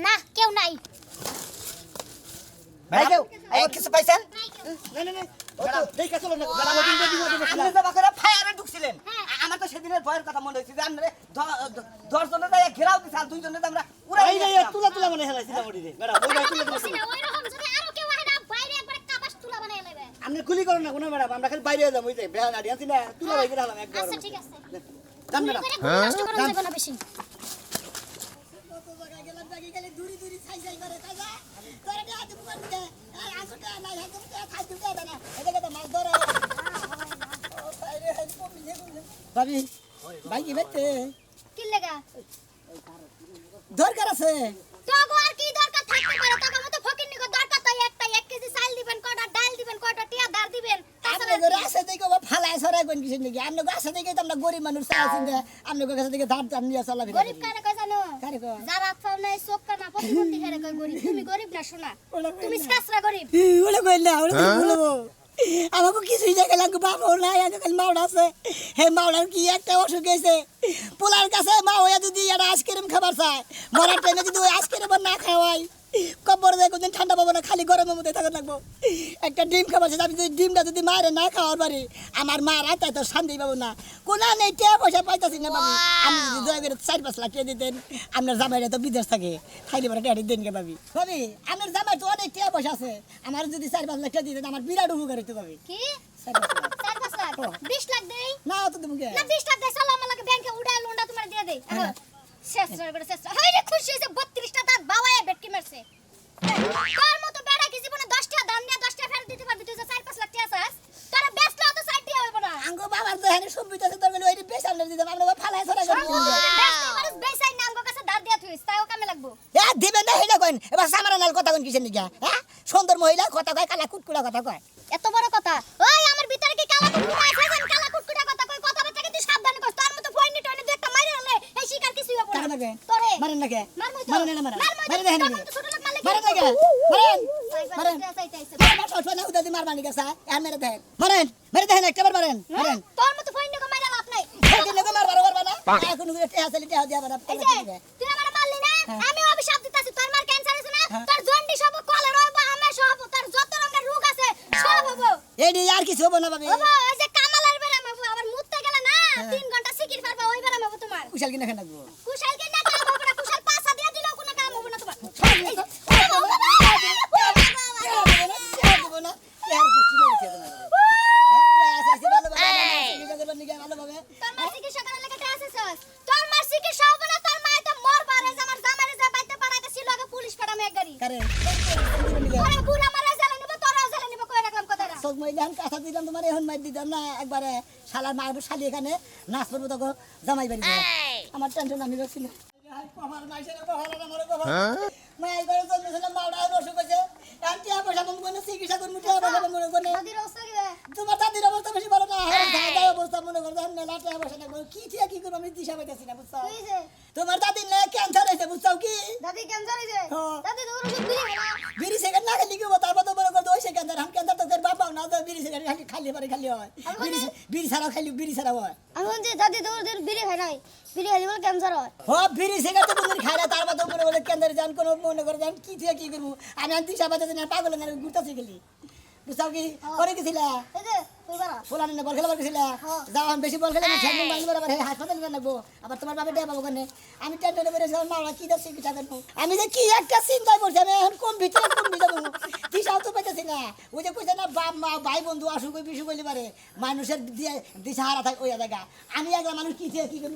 না কেউ নাই ভাই কেউ কিছু পাইছেন ফায়ারে ঢুকছিলেন আমার তো সেদিনের ভয়ের কথা মনে হয়েছে যে আমরা 10 জনে যাই ঘেরাও দিছি আর 2 জনে আমরা উড়াই তুলা তুলা মনে হেলাইছিলাম ওদিকে ম্যাডাম ওই তুলা তুলা ওই রকম যদি আরো কেউ আহে না বাইরে একবার কাবাস তুলা বানায় নেবে আপনি গুলি করেন না কোনো ম্যাডাম আমরা খালি বাইরে যাবো ওই যে বেহান আড়ি আছি না তুলা বাইরে হলাম একবার আচ্ছা ঠিক আছে দাম ম্যাডাম নষ্ট করুন যাবে না বেশি কত জায়গা গেলাম বাকি গেলে দূরি দূরি ছাই ছাই করে কাজা তোরে দে হাতে বুকার দিতে আর আসুটা নাই হাতে বুকা খাই দিতে হবে না এদিকে তো মাছ ধরে ও বাইরে হাতে কমি যে ভাবি ভাই কি বেতে কি লাগা দরকার আছে তোগো আর কি দরকার থাকতে পারে তোগো মতো ফকিরনি কো দরকার তাই একটা 1 কেজি চাল দিবেন কয়টা ডাল দিবেন কয়টা টিয়া দার দিবেন আপনি ঘরে আছে দেখো ফালায় সরাই কোন কিছু নাকি আপনি গাছে দেখে তো আমরা গরিব মানুষ আছেন যে আপনি কাছে থেকে ধার ধার নিয়ে চলা গরিব কারে কই জানো কারে কই যারা ফাও নাই চোখটা না প্রতিবন্ধী কারে কই গরিব তুমি গরিব না শোনা তুমি কাসরা গরিব ওলে কই না ওলে বলবো আমাকে কিছুই জায়গা লাগবে বাবা নাই আজকাল মাওড়া আছে হে মাওড়ার কি একটা অসুখ হয়েছে পোলার কাছে মা হইয়া যদি একটা আইসক্রিম খাবার চায় মরার টাইমে যদি ওই আইসক্রিম না খাওয়াই কবর দেয় কোনদিন ঠান্ডা পাবো না খালি গরমের মধ্যে থাকা লাগবো একটা ডিম খাবার চাই আমি যদি ডিমটা যদি মায়ের না খাওয়ার পারি আমার মা রাতে তো শান্তি পাবো না কোনা নেই টাকা পয়সা পাইতেছি না বাবু আমি যদি দয়া করে 4-5 লাখ টাকা দিতেন আপনার জামাইরা তো বিদেশ থাকে খাইলে পরে টাকা দিন কে ভাবি ভাবি আপনার জামাই তো অনেক টাকা পয়সা আছে আমার যদি 4-5 লাখ টাকা দিতেন আমার বিরাট উপকার হইতো ভাবি কি 4-5 লাখ 20 লাখ দেই না তো তুমি কে না 20 লাখ দেই চলো আমার লাগে ব্যাংকে উড়া লোনটা তোমার দিয়ে দেই শেষ করে শেষ হাই রে খুশি হইছে 32 টা দাঁত বাবায় বেটকি মারছে তোর মতো বেড়া কি জীবনে 10 টা দাম নিয়ে 10 টা ফেরত দিতে পারবি তুই যে 4-5 লাখ টাকা চাস তোরা বেচলেও তো 60 টাকা হইব না আঙ্গো বাবার তো এখানে সম্বিত আছে তোর বলে ওই বেশ আমরা দিতাম আমরা ফালায় ছড়া করে মানুষ বেচাই না আমগো কাছে দাঁত দিয়া থুইস তাও কামে লাগবো এ দিবেন না হেডা কইন এবার সামারা নাল কথা কইন কিসের নিগা হ্যাঁ সুন্দর মহিলা কথা কয় কালা কুটকুড়া কথা কয় এত বড় কথা ওই আমার ভিতরে কি কালা কুটকুড়া আছে জান কালা কুটকুড়া কথা কই কথা বাচ্চা কিন্তু সাবধান কর তোর মতো ফয়নি টয়নি দুই একটা মাইরে হলে এই শিকার কিছুই হবে না কারণ তোরে মারেন না কে মারমই তো মারেন না মারেন মারেন না তোর মতো ছোট লোক মারলে মারেন না কে মারেন মারেন চাইতাইছে মারেন না উদা দি মারবানি গেছা আর মেরে দেন মারেন মেরে দেন একবার মারেন মারেন তোর মতো ফয়নি কো মাইরা লাভ নাই এই দিন মারবার না এখন উড়ে টেহা চলি টেহা দিয়া বাড়া এই যে তুই আমার মারলি না আমি অভিশাপ দিতাছি তোর মার ক্যান্সার আছে না তোর জন্ডিস হবে কলেরা হবে আমার সব তোর যত রকমের রোগ আছে সব হবে এই দি আর কিছু হবে না ভাবি বাবা ওই যে কামালের বেলা মাবু আবার মুততে গেলে না 3 ঘন্টা সিকির পারবা ওই বেলা মাবু তোমার কুশাল কিনা খানা গো কুশাল কে না কাম হবে না কুশাল পাসা দিয়া দিলেও কোনো কাম হবে না তোমার তোর মার চিকিৎসা করার লাগা আসছস তোর মার চিকিৎসা হবে না তোর মা তো মর পারে যে আমার জামাইরে যা বাইতে পারাইতে ছিল আগে পুলিশ পাঠামে এক গাড়ি কারে ওরে বুড়া মারা জালে নিব তোরাও জালে নিব কই রাখলাম কথাটা সব মহিলান কথা দিলাম তোমার এখন মার দিতাম না একবারে শালার মার শালি এখানে নাচ করবো তখন জামাই বাড়ি আমার টেনশন আমি রাখছি না আমার মাইছে না বহারা আমার কো মাই করে তো মেসলা মাওড়া অসুখ হয়েছে আন্টি পয়সা মন কোন চিকিৎসা করমু টাকা পয়সা মন কোন নদীর অবস্থা কি রে তোমার দাদির অবস্থা বেশি ভালো না দাদা অবস্থা মনে করো জান মেলা টাকা পয়সা না কি ঠিক কি করব আমি দিশা পাইতাছি না বুঝছো তুই যে তোমার দাদির না ক্যান্সার হয়েছে বুঝছো কি দাদি ক্যান্সার হইছে দাদি তো ওষুধ দিলি না বিড়ি সিগারেট না খালি গো তারপর তো মনে করো ওই ক্যান্সার হাম ক্যান্সার তো তোর বাবা না তো বিড়ি সিগারেট খালি খালি পারে খালি হয় বিড়ি ছাড়াও খালি বিড়ি ছাড়াও হয় আমি বলছি দাদি তো ওদের বিড়ি খায় নাই বিড়ি খালি বলে ক্যান্সার হয় হ বিড়ি সিগারেট তো তুমি খাইলে তারপর তো মনে করো ক্যান্সার জান কোন মনে করো জান কি থেকে কি করব আমি আনতি সাবাতে না পাগল না ঘুরতাছি গেলি বুঝছো কি করে গেছিলা এই যে তুই বাড়া ফুলানি না বল খেলা গেছিলা যাও বেশি বল খেলে ঠ্যাং বাংলা আবার হাসপাতাল নিয়ে লাগবো আবার তোমার বাবা দেয়া পাবো কেন আমি টেনশনে বেড়ে যাও না কি দশ চিকিৎসা করবো আমি যে কি একটা চিন্তায় পড়ছি আমি এখন কোন ভিতরে কোন যাবো দিশাও তো পাইতেছি না ওই যে কইছে না বাপ মা ভাই বন্ধু আসুক ওই বিশু বলি পারে মানুষের দিশা হারা থাকে ওই জায়গা আমি একলা মানুষ কি থেকে কি করি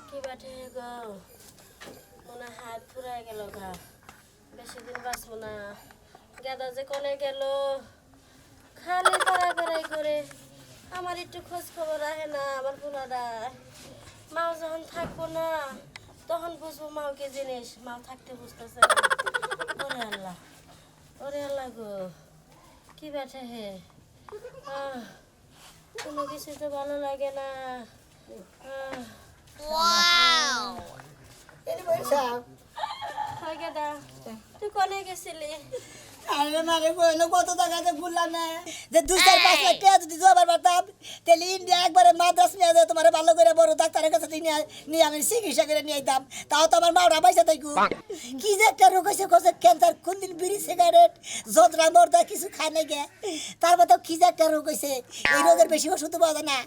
কি বাটে গো মনে হাত ফুরাই গেল গা বেশি দিন বাঁচবো না গাদা যে কনে গেল খালি পাড়াই করে আমার একটু খোঁজ খবর রাখে না আমার পোলাটা মাও যখন থাকবো না তখন বুঝবো মাও কি জিনিস মাও থাকতে বুঝতেছে না ওরে আল্লাহ গো কি ব্যাঠে হে কোনো কিছু তো ভালো লাগে না। এনে বইসা হয় গেদা, তুই কনে গেছিলি? আরে মারে কইলো কত টাকাতে ঘুরলাম না যে 2-4-5 লাখ টাকা যদি জোগাড় পারতাম তাহলে ইন্ডিয়া একবারে মাদ্রাস নিয়ে যায় তোমার ভালো করে বড় ডাক্তারের কাছে নিয়ে আমি চিকিৎসা করে নিয়ে আইতাম। তাও তো আমার মাওড়া পয়সা থাকু কি যে একটা রোগ হয়েছে কোসে ক্যান্সার কোনদিন বিড়ি সিগারেট জদরা মর্দা কিছু খায় নাই গে তারপর তো কি যে একটা রোগ হয়েছে এই রোগের বেশি ওষুধ পাওয়া যায় না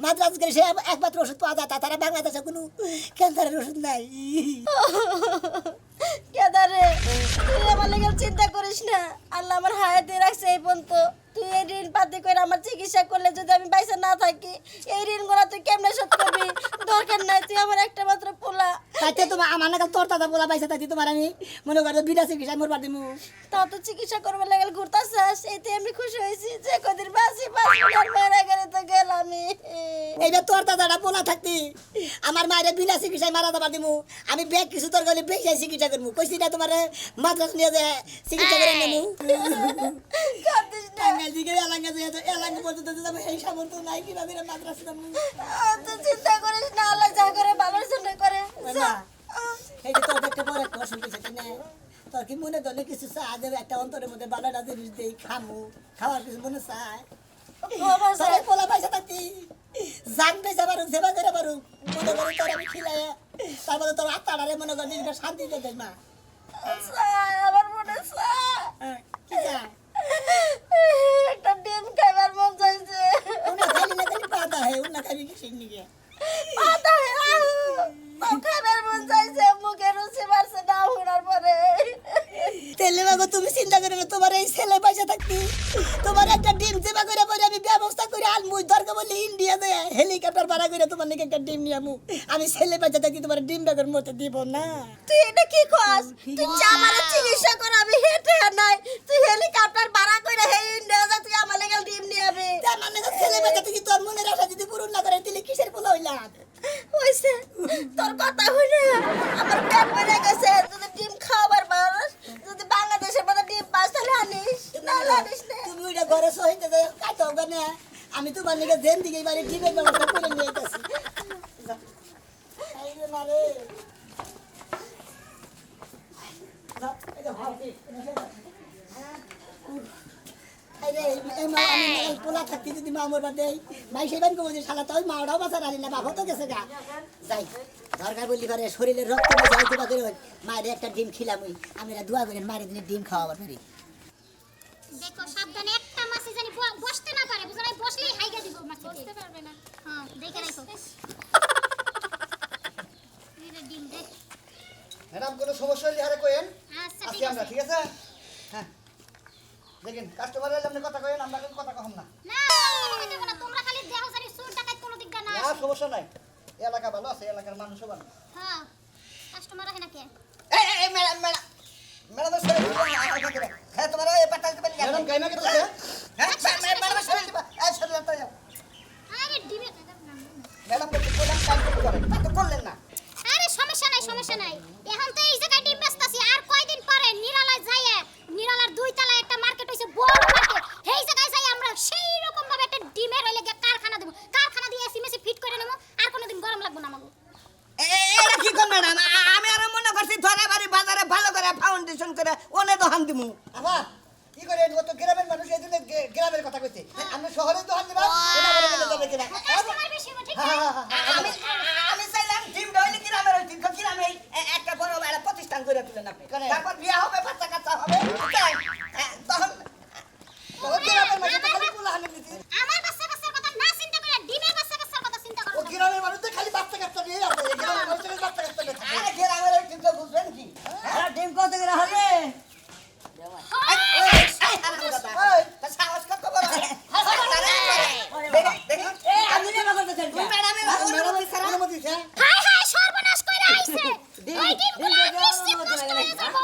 মাদ্রাস গেলে সে একমাত্র ওষুধ পাওয়া যায় তাছাড়া বাংলাদেশে কোনো ক্যান্সারের ওষুধ নাই। কেদারে, তুই আমার লেগে চিন্তা করিস না। আল্লাহ আমার হায়াতে রাখছে এই পর্যন্ত। তুই এই ঋণ পাতি করে আমার চিকিৎসা করলে যদি আমি পয়সা না থাকি এই ঋণগুলো তুই কেমনে শোধ করবি? দরকার নাই, তুই আমার একটা মাত্র পোলা। তাইতে তোমার আমার নাকাল তোর দাদা বলা পয়সা থাকতি তোমার আমি মনে করো বিনা চিকিৎসা মরবার দিমু। তা তো চিকিৎসা করবার লাগে ঘুরতাছাস, এতে আমি খুশি হয়েছি। যে কদিন বাঁচি মেয়েরা গেলে তো গেলামই। এইবার তোর দাদাটা বলা থাকতি আমার মায়ের বিনা চিকিৎসায় মারা যাবার দিমু আমি ব্যাগ কিছু তোর গেলে বেশি চিকিৎসা করবো কইছি না তোমার মাদ্রাস নিয়ে যে চিকিৎসা করে নেবো। কাঁদিস না। টাঙ্গাইল দিকে এলাঙ্গা যে এলাঙ্গা পর্যন্ত যাবো এই সামর্থ্য নাই কিভাবে মাদ্রাস যাবো। তুই চিন্তা করিস না, আল্লাহ যা করে ভালোর জন্য করে। না এই যে তোর একটা বড় একটা অসুখ হয়েছে কিনা তোর কি মনে করলে কিছু চা দেবে একটা অন্তরের মধ্যে ভালোটা জিনিস দিই খামু খাওয়ার কিছু মনে চায় তোর পোলা পয়সা থাকতি জানবে যাবার সেবা করে পারুক মনে করে তোর আমি খিলাই তারপরে তোর আত্মাটারে মনে কর নিজেটা শান্তি দিয়ে দেয় মা। আমার মনে চায় কি চায় একটা ডিম খাইবার মন চাইছে। উনা খালি না খালি পাতা হে উনা খালি কি শিখনি গে পাতা খাইবার মন চাইছে, মুখে রুচি মারছে না হওয়ার পরে। তেলে বাগো তুমি চিন্তা করে না তোমার এই ছেলে পয়সা থাকতি তোমার একটা ডিম সেবা করে পরে আমি ব্যবস্থা করে আনমুই দরকার বলে ইন্ডিয়া যায় হেলিকপ্টার ভাড়া করে তোমার নাকি একটা ডিম নিয়ে আমু আমি ছেলে পয়সা থাকতি তোমার ডিম বেগের মতো দিব না। তুই এটা কি কস? তুই আমার চিকিৎসা করাবি হেঁটে নাই, তুই হেলিকপ্টার ভাড়া করে হে ইন্ডিয়া যা, তুই আমার লেগে ডিম নিয়ে আবি। তার মানে তো ছেলে পয়সা থেকে তোর মনের আশা যদি পূরণ না করে তাহলে কিসের পোলা হইলা? হইছে তোর কথা হইনা আমার পেট ভরে গেছে। যদি ডিম খাওয়াবার পারস, যদি বাংলাদেশের মধ্যে ডিম পাস তাহলে আনিস, না আনিস না। তুমি ওইটা ঘরে সহিতে যাও কাটো না আমি তোমার নাকি জেন দিকে এবারে ডিমের ব্যবস্থা করে নিয়ে আইতাছি। এই যে মারে এই যে হাতে পোলা থাকতে যদি মা মরবা দেয় ভাই সেবান কবো যে শালা তো মাওটাও বাঁচা রানি না বাবা তো গেছে গা যাই দরকার বললি পারে শরীরের রক্ত বসে হয়তো করে মায়ের একটা ডিম খিলাম আমি দোয়া করেন মায়ের দিনে ডিম খাওয়াবার পারি। দেখো সাবধানে একটা মাছি জানি বসতে না পারে বুঝা নাই বসলেই হাইগা দিব মাছি বসতে পারবে না। হ্যাঁ দেখে রাখো এর ডিম দে। ম্যাডাম কোনো সমস্যা হলে আরে কইেন আচ্ছা আসি ঠিক আমরা আছে ঠিক আছে হ্যাঁ দেখেন কাস্টমার এলে আপনি কথা কইেন আমরা কিন্তু কথা কম না। না কোনো দেব না তোমরা খালি দেহ জানি সুর টাকায় কোনো দিক না না আসে। সমস্যা নাই এলাকা ভালো আছে এলাকার মানুষও ভালো। হ্যাঁ কাস্টমার আছে নাকি? এই ম্যাডাম ম্যাডাম ম্যাডাম সরে হ্যাঁ তোমার এই পাতা দিতে পারি ম্যাডাম কাইমা কে তোছে হ্যাঁ ম্যাডাম সরে দিবা এই সরে দাও যাও আরে ডিমে ম্যাডাম কে বললাম কাজ করতে পারে তা তো করলেন না। আরে সমস্যা নাই এখন তো এই জায়গায় ডিম বেচতাছি আর কয়দিন পরে নিরালায় যাইয়ে নিরালার দুই তলায় একটা মার্কেট হইছে বড় মার্কেট এই জায়গায় যাই আমরা সেই রকম ভাবে একটা ডিমের হইলে গিয়ে কারখানা দেব কারখানা দিয়ে এসি মেসি ফিট করে নেব আর কোনোদিন গরম লাগবে না আমাগো। এটা কি কোন ম্যাডাম আমি আর মনে করছি ধরে বাড়ি বাজারে ভালো করে ফাউন্ডেশন করে ওনে দোকান দিমু। আপা কি করে ও তো গ্রামের মানুষ এইজন্য গ্রামের কথা কইছে আমি শহরে দোকান দিবা এটা বলে বলে যাবে কিনা কাস্টমার বেশি হবে ঠিক আমি আমি চাইলাম ডিম দইলে গ্রামের ওই তিনটা গ্রামে একটা বড় বড় প্রতিষ্ঠান করে তুলেন আপনি তারপর বিয়া হবে বাচ্চা কাচ্চা হবে তাই তখন ও গ্রামের মানুষ তো খালি পোলা হানে দিতে আমার বাচ্চা কাচ্চার কথা না চিন্তা করে ডিমের বাচ্চা কাচ্চার কথা চিন্তা করো। ও গ্রামের মানুষ তো খালি বাচ্চা কাচ্চা নিয়ে আছে গ্রামের মানুষ তো বাচ্চা কাচ্চা নিয়ে আরে গ্রামের ওই তিনটা বুঝবেন কি হ্যাঁ ডিম কত করে হবে সাহস কত বড় দেখি আমি নেবা করতে চাই ম্যাডামের অনুমতি স্যার হাই হাই সর্বনাশ কইরা আইছে ওই ডিমগুলো নিশ্চিত নষ্ট হয়ে যাবো।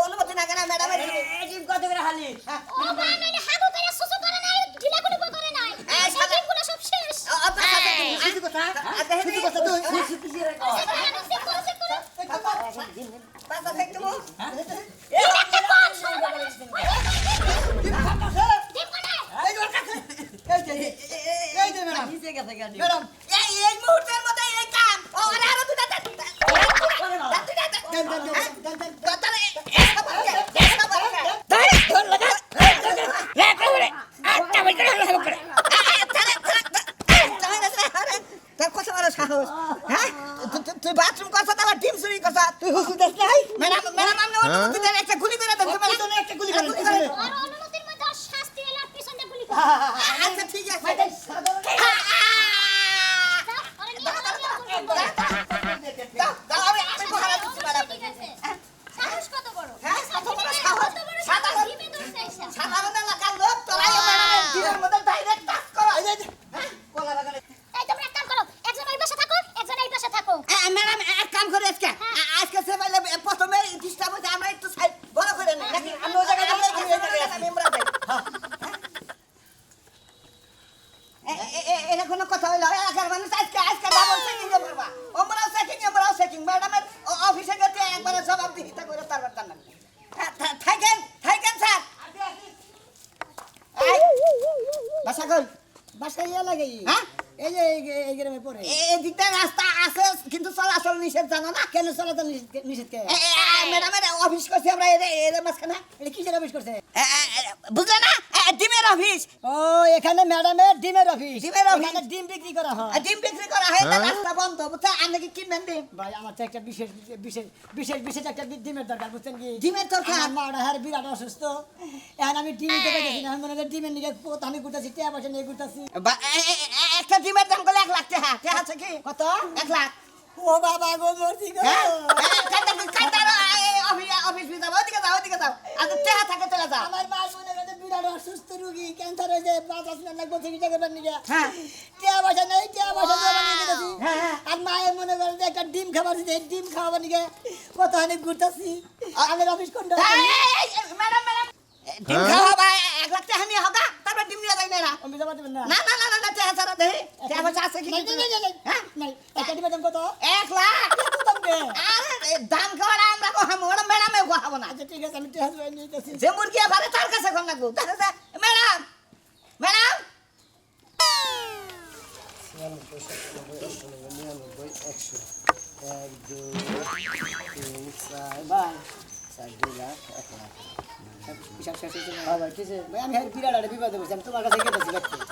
অনুমতি না কেন ম্যাডামের ডিম কত করে হালি ও মানে হাগু করে সুসু করে নাই ঢিলা করে করে নাই এই ডিমগুলো সব শেষ। আপনার সাথে কিছু কথা কিছু কথা তো কিছু রাখো পাতা ফেক দেবো এই গেছে গাড়ি ম্যাডাম এই মুহূর্তের মধ্যে এই কাম ও আরে আরে দুটা দেন তুই বাথরুম করছ আমার ডিম চুরি করছ তুই হুসু দেখ নাই ম্যাডাম ম্যাডাম আমি অনুমতি দেন একটা গুলি করে দেন তুমি একটা গুলি করে আর অনুমতির মধ্যে আর শাস্তি এলে আর পিছনে গুলি কর আচ্ছা ঠিক আছে আরে নিয়ে দাও দাও আমি বহারা দিচ্ছি ম্যাডাম ঠিক আছে সাহস কত বড় হ্যাঁ কত বড় সাহস কত বড় সাধারণ সাহস দিবে তোর পয়সা সাধারণ এলাকার লোক তোরা এই ম্যাডামের দিনের মধ্যে ডাইরেক্ট টাচ করো হ্যাঁ কলা বাগানে এই তোমরা এক কাম করো একজন ওই পাশে থাকো একজন এই পাশে থাকো ম্যাডাম এক কাম করে আজকে আজকে সে বলে প্রথমে ডিস্টার্ব হচ্ছে আমরা একটু সাইড বড় করে নিই নাকি আমরা ওই জায়গায় যাই আমি এই জায়গায় আছি মেম্বার যাই এটা কোনো কথা হইলো এলাকার মানুষ আজকে আজকে ডাবল চেকিং এ বাবা আমরাও চেকিং ম্যাডামের অফিসে গিয়ে একবার জবাবদিহিতা করে তারপর জানান থাকেন স্যার বাসা কই বাসায় ইয়ে লাগে হ্যাঁ এই যে এই গ্রামে পড়ে এই দিকটা রাস্তা আছে কিন্তু চলাচল নিষেধ জানো না কেন চলাচল নিষেধ কে ম্যাডামের অফিস করছি আমরা এর মাঝখানে এটা কিসের অফিস করছে বুঝলে না ডিমের অফিস ও এখানে ম্যাডামের ডিমের অফিস ডিমের অফিস। এখানে ডিম বিক্রি করা হয় ডিম বিক্রি করা হয় তা রাস্তা বন্ধ বুঝছে আপনি কি কিনবেন ডিম ভাই আমার তো একটা বিশেষ একটা ডিমের দরকার বুঝছেন কি ডিমের দরকার? আমার মাটা হ্যাঁ বিরাট অসুস্থ এখন আমি ডিম নিতে পারতেছি না আমি মনে করি ডিমের নিয়ে আমি ঘুরতেছি টিয়া পয়সা নিয়ে ঘুরতেছি একটা ডিমের দাম করলে 1 লাখ টাকা ঠিক আছে কি কত 1 লাখ ও বাবা গো মরছি গো অফিস যাও ওদিকে যাও আচ্ছা টাকা থাকে চলে যাও আমার মা মনে করে বিরাট অসুস্থ রোগী ক্যান্সার হয়েছে 5 লাখ লাগবে চিকিৎসা করবার নিয়ে হ্যাঁ। টিয়া পয়সা নেই টিয়া পয়সা দিয়ে বানিয়ে দিতেছি হ্যাঁ। আর মায়ের মনে করে যে একটা ডিম খাবার দিতে ডিম খাওয়াবার নিয়ে কত অনেক ঘুরতেছি আমার অফিস কোনটা ম্যাডাম ডিম খাওয়া 1 লাখ টাকা নিয়ে হবে তারপর ডিম নিয়ে যাই না আমি যাবার দেবেন না না টাকা ছাড়া দেই টাকা পয়সা আছে কি নাই, নাই, নাই, নাই। হ্যাঁ নাই একটা ডিমের দাম কত 1 লাখ কত দাম রে? আরে দাম খাওয়া আমরা কহাবো ওরা ম্যাডামে কহাবো না আচ্ছা ঠিক আছে আমি টিয়া পয়সা নিয়ে যাচ্ছি যে মুরগি আবার তার কাছে কম লাগবো ম্যাডাম ম্যাডাম আমি বিরাট একটা বিপদে বসে আমি তোমার কাছে গেছি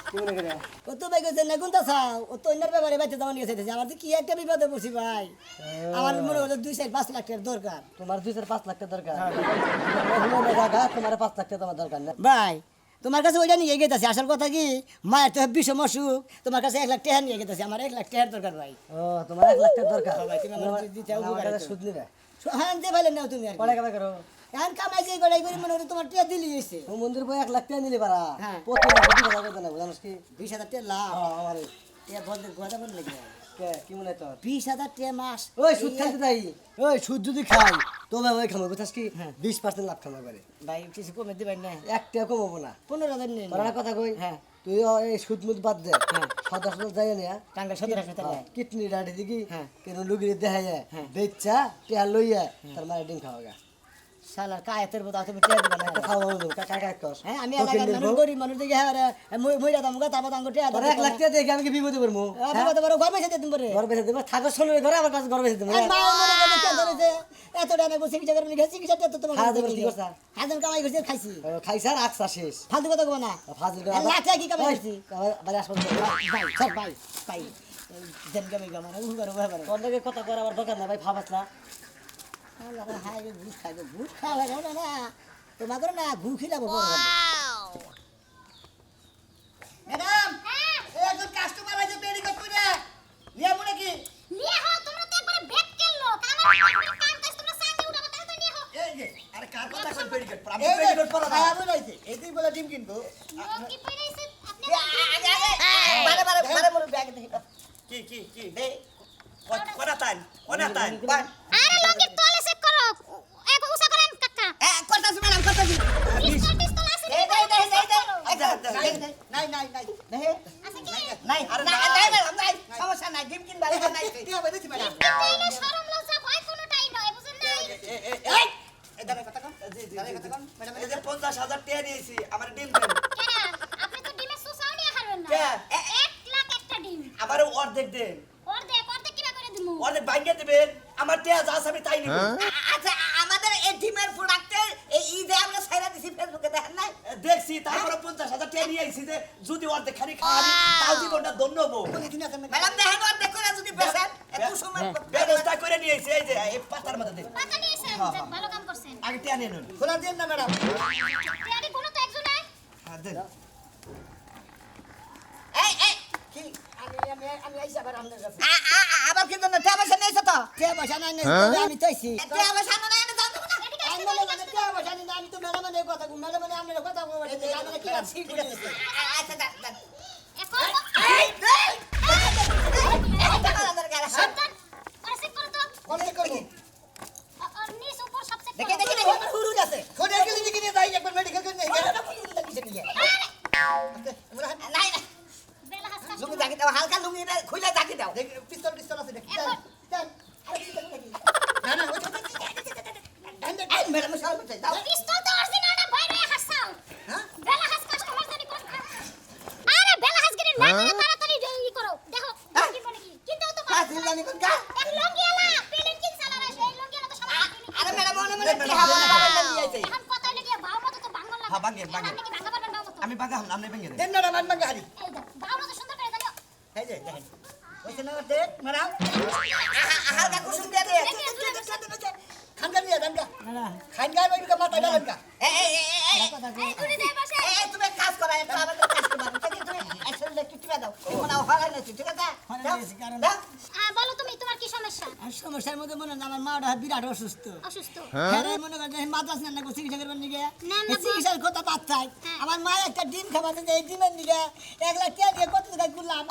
কি মনে করে ও তো ভাই গেছে না কোনটা চাও ও তো অন্যের ব্যাপারে বাইতে যাওয়া নিয়ে চাইতেছে আমার তো কি একটা বিপদে পড়ছি ভাই আমার মনে হলো 2-5 লাখ টাকার দরকার তোমার 2-5 লাখ টাকা দরকার জায়গা তোমার 5 লাখ টাকা তোমার দরকার না ভাই তোমার কাছে ওইটা নিয়ে গেতেছি আসল কথা কি মায়ের তো বিষম অসুখ তোমার কাছে 1 লাখ টাকা নিয়ে গেতেছি আমার 1 লাখ টাকার দরকার ভাই ও তোমার 1 লাখ টাকা দরকার ভাই, তুমি আমার দিতে হবে, আমার কাছে উপকার সুদ নিবে হ্যাঁ দিয়ে ফেলেন নাও তুমি আর কি। পড়া কথা করো এখন কামাই যে গড়াই করে মনে হলো তোমার টাকা দিলি হয়েছে ও মন্দির বই 1 লাখ টাকা নিলে পারা হ্যাঁ। প্রতি মাসে 20,000 করে দেনা জানিস কি 20,000 টাকা লাভ আমার টাকা বলতে কথা বল লাগে কি মনে তোর 20,000 টাকা মাস ওই সুদ খাইতে তাই ওই সুদ যদি খাই তবে ওই খামো বুঝছিস কি 20% লাভ খামা করে ভাই কিছু কমে দিবেন না 1 টাকা কমাবো না 15,000 নিন তোর একটা কথা কই হ্যাঁ। তুই এই সুদ মুদ বাদ দে সদস্য যাই না টাঙ্গা 17 টাকা কিডনি ডাড়ি দিকি হ্যাঁ। কেন লুগিরে দেখা যায় হ্যাঁ। বেচ্চা টিয়া লইয়া তার মায়ের ডিম খাওয়াগা শালার কায়েতের মতো তুমি টাকা দিবা না একটা খাওয়া হলো কাকা কাকা কস হ্যাঁ আমি এলাকার মানুষ গরিব মানুষ দেখি হ্যাঁ মইরা দাম গা তারপর দাম টাকা তোর 1 লাখ টাকা দেখে আমি কি বিপদে পড়বো বিপদে বড় ঘর বেঁচে দিতে পারে ঘর বেঁচে দেবো থাকো শোনো ঘরে আমার কাছে ঘর বেঁচে দেবো আর মা মনে করে কেন ধরেছে এত টাকা বসে চিকিৎসা করে গেছি চিকিৎসা তো তোমার খাওয়া দাওয়া কি করছা? হাজার কামাই করছি আর খাইছি খাইছার আকসা শেষ ফালতু কথা কব না ফাজিল আর লাখ টাকা কি কামাই করছি বাড়ি হাসপাতাল ভাই স্যার ভাই ভাই দেন কামাই কামাই না উগার উগার তোর লগে কথা কর আমার দরকার না ভাই ভাবাস না আল্লাহ হাই ঘুষ খাইবে ঘুষ খাওয়া না না তোমার করে না ঘুষ খিলাবো ম্যাডাম একজন কাস্টমার আছে পেডি কত করে নিয়ে মনে কি নিয়ে হও তোমরা তো একবারে বেট খেললো আমার কাম কাজ তোমরা সাঙ্গে উঠাবো তাই তো নিয়ে হও এই যে আরে কার কথা কই পেডি কট আমি পেডি কট পরা না আমি লাইছি এইদিন বলে ডিম কিনবো লোক কি পড়াইছে আপনি আগে বারে মোর ব্যাগ দেখি কি দে কোনা তান বান আরে লোকের তলে চেক করো এক উসা করেন কাকা করতাছি ম্যাডাম করতাছি পিস্তল আছে দে নাই দে আছে কি নাই নাই ম্যাডাম নাই সমস্যা নাই ডিম কিনবা নাই কি হবে দেখি ম্যাডাম তাইলে শরম লজ্জা ভয় কোনোটাই নয় বুঝেন নাই এই দাঁড়ায় কথা কম দাঁড়ায় কথা কম ম্যাডাম এই যে 50,000 টাকা নিয়েছি আমার ডিম দেন কেন আপনি তো ডিমের সুসাও নিয়ে হারবেন না কে? 1 লাখ একটা ডিম অর্ধেক দেন অর্ধেক কিবা করে দিমু অর্ধেক ভাঙিয়ে দেবেন আমার টেয়া যা আছে আমি তাই নিব আচ্ছা আমাদের এই ডিমের প্রোডাক্টে এই ঈদে আমরা ছাইরা দিছি ফেসবুকে দেখেন নাই দেখছি তারপরে 50,000 টাকা নিয়ে আইছি যে যদি অর্ধেক খানি খাওয়ানি তাও জীবনটা ধন্য হবো ম্যাডাম দেখেন আর দেখো না যদি বেচেন একটু সময় ব্যবস্থা করে নিয়ে আইছি এই যে এই পাতার মধ্যে দেন টাকা নিয়েছেন যাক, ভালো কাম করছেন আগে টেয়া নিয়ে নিন খোলা দিন না ম্যাডাম টিয়ারি কোনো তো একজনে হ্যাঁ দেন এই কি আমি আইসা আবার আপনার কাছে আবার কি জন্য টাকা পয়সা নিয়েছো তো টিয়া পয়সা নাই নাই, তবে আমি চাইছি টাকা পয়সা না এনে দাও তো না এদিকে আমি আসেন, বলে এদিকে আসেন। টিয়া পয়সা নিয়ে আমি তো ম্যাডামের কথা কই ম্যাডামের আপনার কথা কই আমরা কি আর ঠিক করে দিছি আচ্ছা দাও এখন সাবধান আরে চেক করো তো কোন কি করব আর নিচ উপর সব চেক দেখে করো দেখে দেখি হুরু আছে খোদা কি দিকে নিয়ে যাই একবার মেডিকেল করে নিয়ে নাই না বেলা হাস কাজ লুঙ্গি জাকি দাও হালকা লুঙ্গি খুলে জাকি দাও পিস্তল পিস্তল আছে দেখি এখন না না এই ম্যাডাম সব বলতে দাও পিস্তল তো অরিজিনাল না বাইরে হাসাও হ্যাঁ বেলা হাস কাস্টমার জানি কোন আরে বেলা হাস গিরি না করে তাড়াতাড়ি ই করো দেখো কি বলে কি কিন্তু তো কাজ জানি কোন কা এক লঙ্গিয়ালা পেলেন কিন সালারা সেই লঙ্গিয়ালা তো সবাই আরে ম্যাডাম মনে কি হবে না নিয়ে আইছে এখন কত লেগে ভাও মতো তো ভাঙল লাগে হ্যাঁ, ভাঙেন, ভাঙেন। আপনি কি ভাঙা পারবেন ভাও মতো আমি বাগা হাম আপনি ভেঙে দেন দেন ম্যাডাম আনবা গাড়ি এই দাও ভাও মতো সুন্দর করে জানিও এই যে দেখেন ওইখানে না দে ম্যাডাম হালকা কুসুম দিয়ে দে খানকা নিয়ে দেন খানকা ওইটা মাথা ডালেন কা এই ঘুরে যায় বসে এই তুমি কাজ করা এটা আমাদের কাস্টমার তুমি আসলে একটু টিপা দাও মনে হয় না ঠিক আছে দাও বলো তুমি তোমার কি সমস্যা আর সমস্যার মধ্যে মনে হয় আমার মাটা বিরাট অসুস্থ অসুস্থ হ্যাঁ মনে করেন যে মাদ্রাস না না চিকিৎসা করবার নিগে না, না, চিকিৎসার কথা বাদ চাই হ্যাঁ। আমার মা একটা ডিম খাবাতে যে এই ডিমের নিগে 1 লাখ টাকা দিয়ে কত টাকা করলাম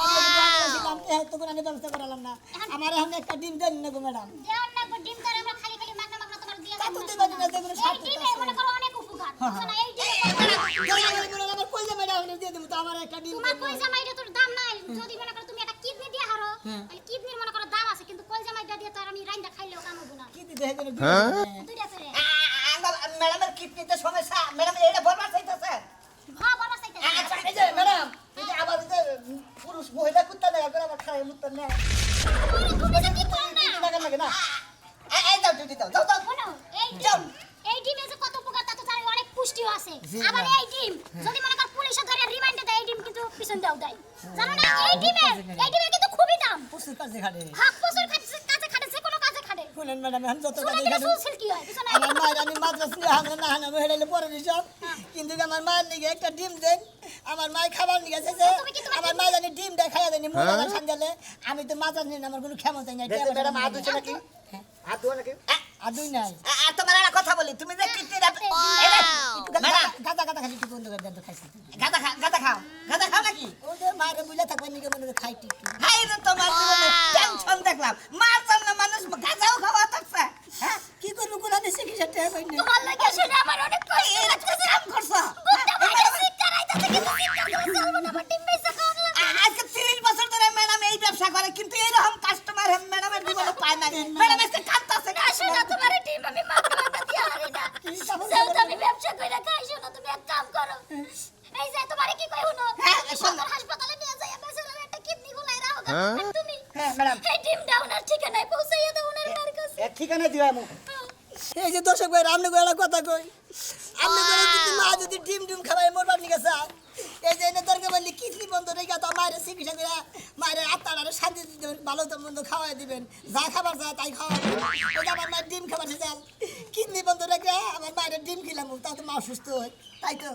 তো কোনো ব্যবস্থা করালাম না আমার এখন একটা ডিম দেন না গো ম্যাডাম দেওয়ার না ডিম করে আমরা খালি খালি মাগনা মাগনা তোমার দিয়ে তা তো যাবো দেবা দিনা যেগুলো এই স্বার্থ ডিমে মনে করো অনেক উপকার বুঝছো না এই ডিমে আমার কই যাবে ম্যাডাম দিয়ে দেবো তো আমার একটা ডিম তোমার কই জামাইটা তোর দাম নাই যদি মনে করো তুমি একটা কিডনি দিয়ে হারো তাহলে কিডনির মনে করো দাম আছে কিন্তু কই জামাইটা দিয়ে তো আর আমি রাইন্দা খাইলেও কাম হবে না কি দিতে হয় যেন দুইটা করে ম্যাডামের কিডনিতে সমস্যা ম্যাডাম এটা বলবার চাইতেছে ভাও বড় চাইতে আচ্ছা এই যে ম্যাডাম এই যে আবার যে পুরুষ মহিলা কুত্তা দেয় করে আবার খারাপ মুত্তা নেয় তুমি যে কি করো না লাগে লাগে না এই দাও দিদি দাও দাও দাও শোনো এই ডিমে যে কত উপকার তা তো জানি অনেক পুষ্টিও আছে আবার এই ডিম যদি মনে করো পুলিশে ধরে রিমান্ডে দেয় এই ডিম কিন্তু পিছন দাও দেয় জানো না এই ডিমের কিন্তু খুবই দাম প্রচুর কাজে খাটে হাফ বছর কাজে খাটে যে কোনো কাজে খাটে শুনেন ম্যাডাম এখন যত শুনে কাজে গেলে খাটে সুলসিল কি হয় বুঝছো না আমার মায়ের আমি মাদ্রাস নিয়ে হামলা না হানা হেরাইলে পরে দিছাম কিন্তু আমার মায়ের নিগে একটা ডিম দেন আমার মায়ের খাবার নিয়ে গেছে যে তুমি কি তোমার আমার মা জানি ডিম দেখাইয়া দেনি মোলা সাঞ্জালে আমি তো মাদ্রাস নিয়ে আমার কোনো ক্ষমতা নাই ম্যাডাম হাত ধুছে নাকি হাত ধোয়া নাকি আর দুই নাই আর তোমার একটা কথা বলি তুমি যে কিডনিটা ম্যাডাম গাদা গাদা খালি একটু বন্ধ করে দেন তো খাইছি গাদা খাও নাকি ও যে মায়ের বুঝা থাকবে নিগে মনে খাই ঠিক হাই রে তোমার জীবনে টেনশন দেখলাম মার জন্য মানুষ গাজাও খাওয়া থাকছে হ্যাঁ কি করবো কোনা দেশে কি সেটা পাই না তোমার লাগে শুনে আমার অনেক কষ্ট এই রাখতে কাম করছো বুঝতে পারছি করাইতাছে কিন্তু চিন্তা করে চলবো না আমার ডিম বেচা খাওয়া লাগবে আজকে 30 বছর ধরে ম্যাডাম এই ব্যবসা করে কিন্তু এইরকম কাস্টমার ম্যাডামের জীবনে পায় না ম্যাডাম এসে কাঁদতাছে শোনো তোমার ডিম আমি মাগনা দিয়ে হারি না যেহেতু আমি ব্যবসা করে খাই শোনো তুমি এক কাম করো এই যে তোমারে কি কই শুনো হ্যাঁ, সদর হাসপাতালে নিয়ে যাই বেচা একটা কিডনি গুলাই রাখো আর তুমি হ্যাঁ ম্যাডাম এই ডিম ডাউনার ঠিকানায় পৌঁছাইয়া দাও ওনার মার কাছে ঠিকানা দিও আমি এই যে দর্শক ভাই আপনি একটা কথা কই আপনি করে যদি মা যদি ডিম খাবাই মরবার নিকে চায় এই যে এনে দরকার বললি কিডনি বন্ধ রেখে তো মায়ের চিকিৎসা করে মায়ের আত্মার শান্তি দিতে ভালো তো মন্দ খাওয়াই দিবেন যা খাবার যায় তাই খাওয়াবেন ওই যে আমার মায়ের ডিম খাবার চাল কিডনি বন্ধ রেখে আমার মায়ের ডিম খেলাম তা তো মা সুস্থ হয় তাই তো